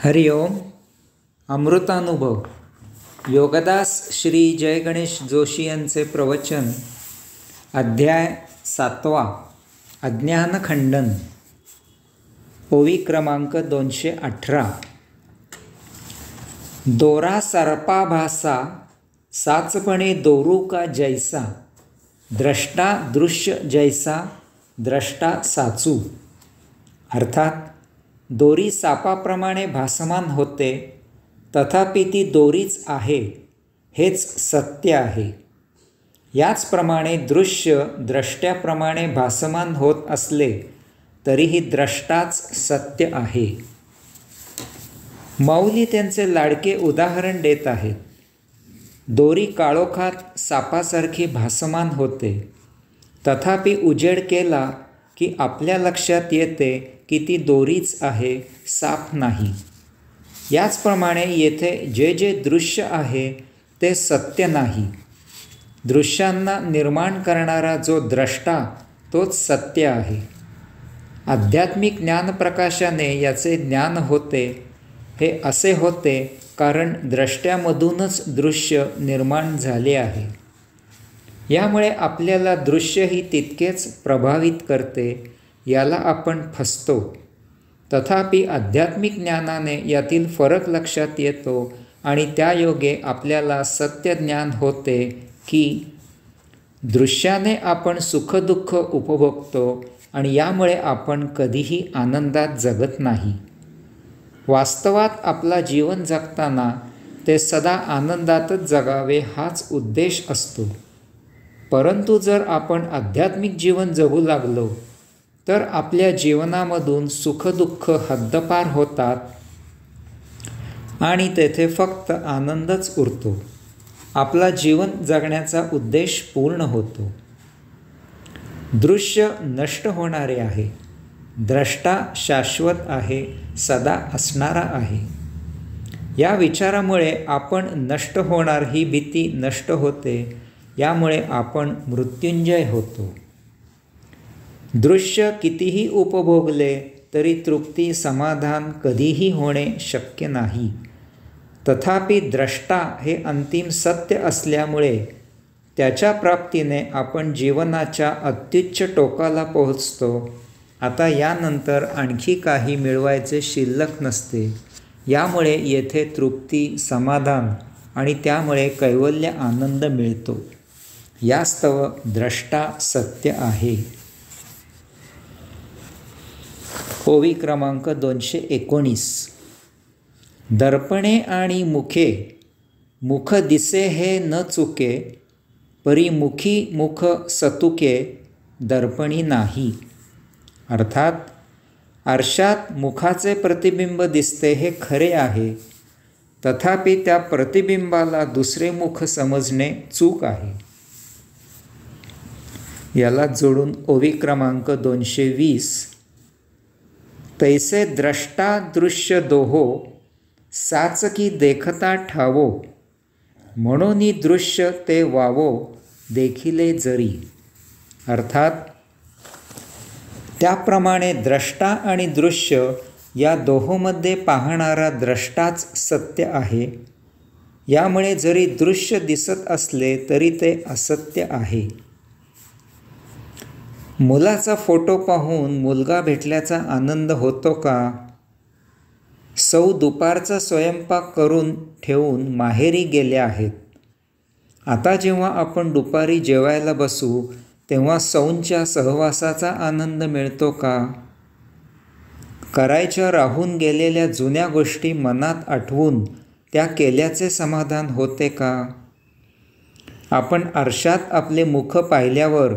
हरि ओम. अमृतानुभव योगदास श्री जय गणेश जोशी यांचे प्रवचन. अध्याय 7. अज्ञानखंडन. ओवी क्रमांक 218. दोरा सर्पा भासा साचपणे दोरू का जैसा, द्रष्टा दृश्य जैसा द्रष्टा साचू. अर्थात दोरी सापाप्रमाणे भासमान होते, तथापि ती दोरीच आहे हेच सत्य आहे. याचप्रमाणे दृश्य द्रष्ट्याप्रमाणे भासमान होत असले तरीही द्रष्टाच सत्य आहे. माऊली त्यांचे लाडके उदाहरण देत आहेत. दोरी काळोखात सापासारखी भासमान होते, तथापि उजेड केला की आपल्या लक्षात येते की ती दोरीच आहे, साप नाही. याचप्रमाणे येथे जे जे दृश्य आहे ते सत्य नाही. दृश्यांना निर्माण करणारा जो द्रष्टा तोच सत्य आहे. आध्यात्मिक ज्ञानप्रकाशाने याचे ज्ञान होते. हे असे होते कारण द्रष्ट्यामधूनच दृश्य निर्माण झाले आहे. यामुळे आपल्याला दृश्यही तितकेच प्रभावित करते. याला आपण फसतो. तथापि आध्यात्मिक ज्ञानाने यातील फरक लक्षात येतो आणि त्यायोगे आपल्याला सत्य ज्ञान होते की दृश्याने आपण सुखदुःख उपभोगतो आणि यामुळे आपण कधीही आनंदात जगत नाही. वास्तवात आपला जीवन जगताना ते सदा आनंदातच जगावे हाच उद्देश असतो. परंतु जर आपण आध्यात्मिक जीवन जगू लागलो तर आपल्या जीवनामधून सुखदुःख हद्दपार होतात आणि तेथे फक्त आनंदच उरतो. आपला जीवन जगण्याचा उद्देश पूर्ण होतो. दृश्य नष्ट होणारे आहे, द्रष्टा शाश्वत आहे, सदा असणारा आहे. या विचारामुळे आपण नष्ट होणार ही भीती नष्ट होते. यामुळे आपण मृत्युंजय होतो. दृश्य कितीही उपभोगले तरी तृप्ती समाधान कधीही होणे शक्य नाही. तथापि द्रष्टा हे अंतिम सत्य असल्यामुळे त्याच्या प्राप्तीने आपण जीवनाच्या अत्युच्च टोकाला पोहोचतो. आता यानंतर आणखी काही मिळवायचे शिल्लक नसते. यामुळे येथे तृप्ती समाधान आणि त्यामुळे कैवल्य आनंद मिळतो. यास्तव द्रष्टा सत्य आहे. ओवी क्रमांक 219. दर्पणे आणि मुखे मुख दिसे हे न चुके, परी मुखी मुख सतुके दर्पणी नाही. अर्थात आरशात मुखाचे प्रतिबिंब दिसते हे खरे आहे, तथापि त्या प्रतिबिंबाला दुसरे मुख समजणे चूक आहे. याला जोडून ओवी क्रमांक 220. तैसे द्रष्टा दृश्य दोहो, साचकी देखता ठावो, म्हणूनी दृश्य ते वावो देखिले जरी. अर्थात त्याप्रमाणे द्रष्टा आणि दृश्य या दोहोमध्ये पाहणारा द्रष्टाच सत्य आहे. यामुळे जरी दृश्य दिसत असले तरी ते असत्य आहे. मुलाचा फोटो पाहून मुलगा भेटल्याचा आनंद होतो का? सौ दुपारचा स्वयंपाक करून ठेवून माहेरी गेल्या आहेत. आता जेव्हा आपण दुपारी जेवायला बसू तेव्हा सौंच्या सहवासाचा आनंद मिळतो का? करायच्या राहून गेलेल्या जुन्या गोष्टी मनात आठवून त्या केल्याचे समाधान होते का? आपण आरशात आपले मुख पाहिल्यावर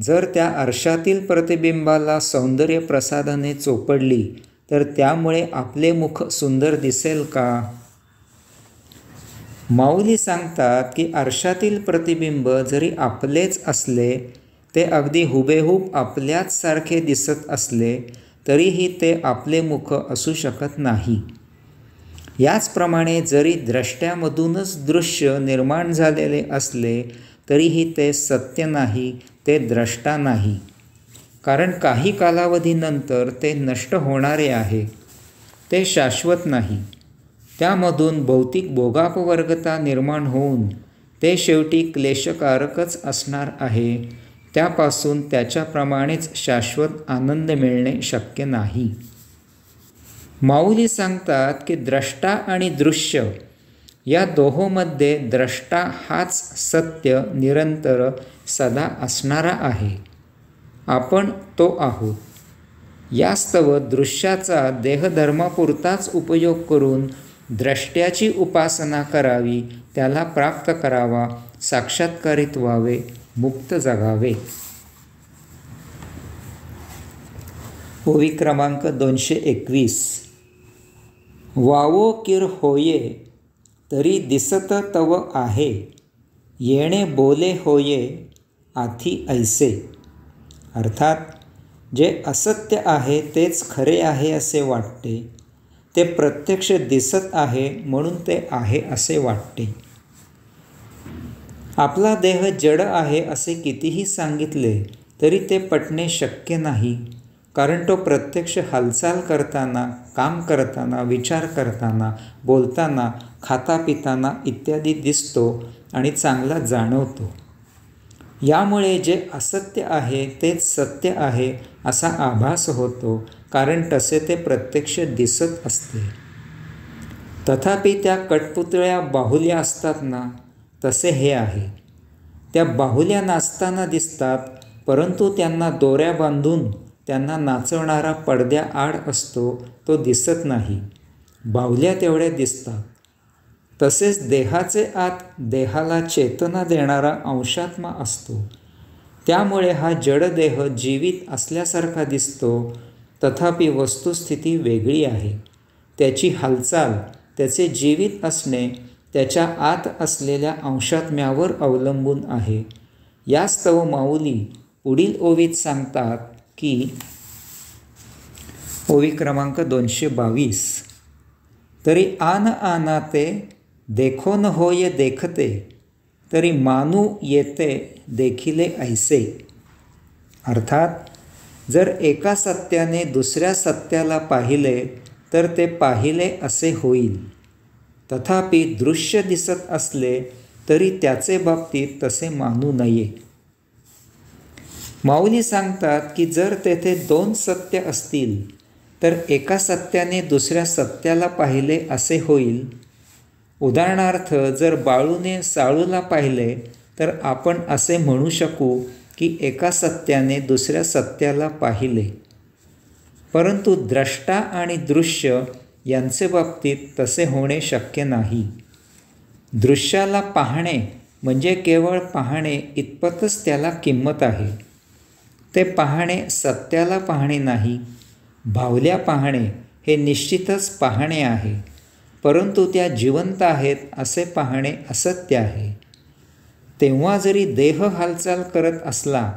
जर त्या आरशातील प्रतिबिंबाला सौंदर्य प्रसादाने चोपडली तर त्यामुळे आपले मुख सुंदर दिसेल का? माऊली सांगतात की आरशातील प्रतिबिंब जरी आपलेच असले, ते अगदी हुबेहूब आपल्याच सारखे दिसत असले तरीही ते आपले मुख असू शकत नाही. याचप्रमाणे जरी द्रष्ट्यामधूनच दृश्य निर्माण झालेले असले तरीही ते सत्य नाही, ते द्रष्टा नाही. कारण काही कालावधीनंतर ते नष्ट होणारे आहे. ते शाश्वत नाही. त्यामधून भौतिक भोगापवर्गता निर्माण होऊन ते शेवटी क्लेशकारकच असणार आहे. त्यापासून त्याच्याप्रमाणेच शाश्वत आनंद मिळणे शक्य नाही. माऊली सांगतात की द्रष्टा आणि दृश्य या दोहोंमध्ये द्रष्टा हाच सत्य निरंतर सदा असणारा आहे. आपण तो आहोत. यास्तव दृश्याचा देहधर्मापुरताच उपयोग करून द्रष्ट्याची उपासना करावी, त्याला प्राप्त करावा, साक्षात्कारित व्हावे, मुक्त जगावे. ओवी क्रमांक 221. वावो किर होये तरी दिसत तव आहे, येणे बोले होये आथी ऐसे. अर्थात जे असत्य आहे तेच खरे आहे असे वाटते, ते प्रत्यक्ष दिसत आहे म्हणून ते आहे असे वाटते. आपला देह जड आहे असे कितीही सांगितले तरी ते पटणे शक्य नाही, कारण तो प्रत्यक्ष हालचाल करताना, काम करताना, विचार करताना, बोलताना, खाता पिताना इत्यादी दिसतो आणि चांगला जाणवतो. यामुळे जे असत्य आहे तेच सत्य आहे असा आभास होतो, कारण तसे ते प्रत्यक्ष दिसत असते. तथापि त्या कठपुतळ्या बाहुल्या असतात ना, तसे हे आहे. त्या बाहुल्या नाचताना दिसतात, परंतु त्यांना दोऱ्या बांधून त्यांना नाचवणारा पडद्याआड असतो, तो दिसत नाही. बाहुल्या तेवढ्या दिसतात. तसेच देहाचे आत देहाला चेतना देणारा अंशात्मा असतो. त्यामुळे हा जडदेह जीवित असल्यासारखा दिसतो, तथापि वस्तुस्थिती वेगळी आहे. त्याची हालचाल, त्याचे जीवित असणे त्याच्या आत असलेल्या अंशात्म्यावर अवलंबून आहे. यास्तव माऊली पुढील ओवीत सांगतात की ओवी क्रमांक 222. तरी आन आनाते देखो न होय देखते, तरी मानू येते देखिले ऐसे. अर्थात जर एका सत्याने दुसऱ्या सत्याला पाहिले तर ते पाहिले असे होईल. तथापि दृश्य दिसत असले तरी त्याचे बाबतीत तसे मानू नये. माऊली सांगतात की जर तेथे दोन सत्य असतील तर एका सत्याने दुसऱ्या सत्याला पाहिले असे होईल. उदाहरणार्थ, जर बाळूने साळूला पाहिले तर आपण असे म्हणू शकू की एका सत्याने दुसऱ्या सत्याला पाहिले. परंतु द्रष्टा आणि दृश्य यांचे बाबतीत तसे होणे शक्य नाही. दृश्याला पाहणे म्हणजे केवळ पाहणे इतपतच त्याला किंमत आहे. ते पाहणे सत्याला पाहणे नाही. बाहुल्या पाहणे हे निश्चितच पाहणे आहे, परंतु त्या जिवंत आहेत असे पाहणे असत्य आहे. तेव्हा जरी देह हालचाल करत असला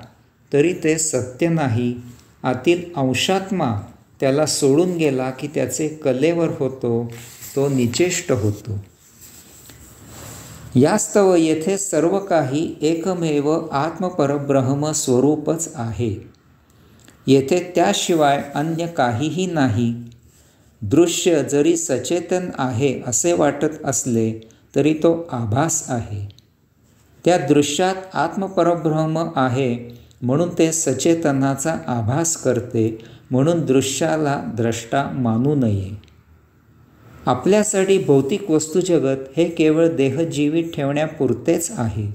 तरी ते सत्य नाही. आतील अंशात्मा त्याला सोडून गेला की त्याचे कलेवर होतो, तो निचेष्ट होतो. यास्तव येथे सर्व काही एकमेव आत्मपरब्रह्म स्वरूपच आहे. येथे त्याशिवाय अन्य काहीही नाही. दृश्य जरी सचेतन आहे असे वाटत असले तरी तो आभास आहे. त्या दृश्यात आत्मपरब्रह्म आहे म्हणून ते सचेतनाचा आभास करते, म्हणून दृश्याला द्रष्टा मानू नये. आपल्यासाठी भौतिक वस्तुजगत हे केवळ देह जीवित ठेवण्यापुरतेच आहे.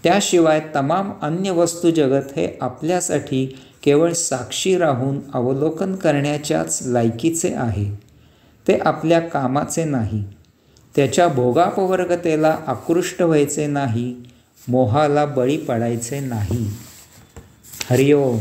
त्याशिवाय तमाम अन्य वस्तुजगत हे आपल्यासाठी केवळ साक्षी राहून अवलोकन करण्याच्याच लायकीचे आहे. ते आपल्या कामाचे नाही. त्याच्या भोगापवर्गतेला आकृष्ट व्हायचे नाही, मोहाला बळी पडायचे नाही. हरिओम.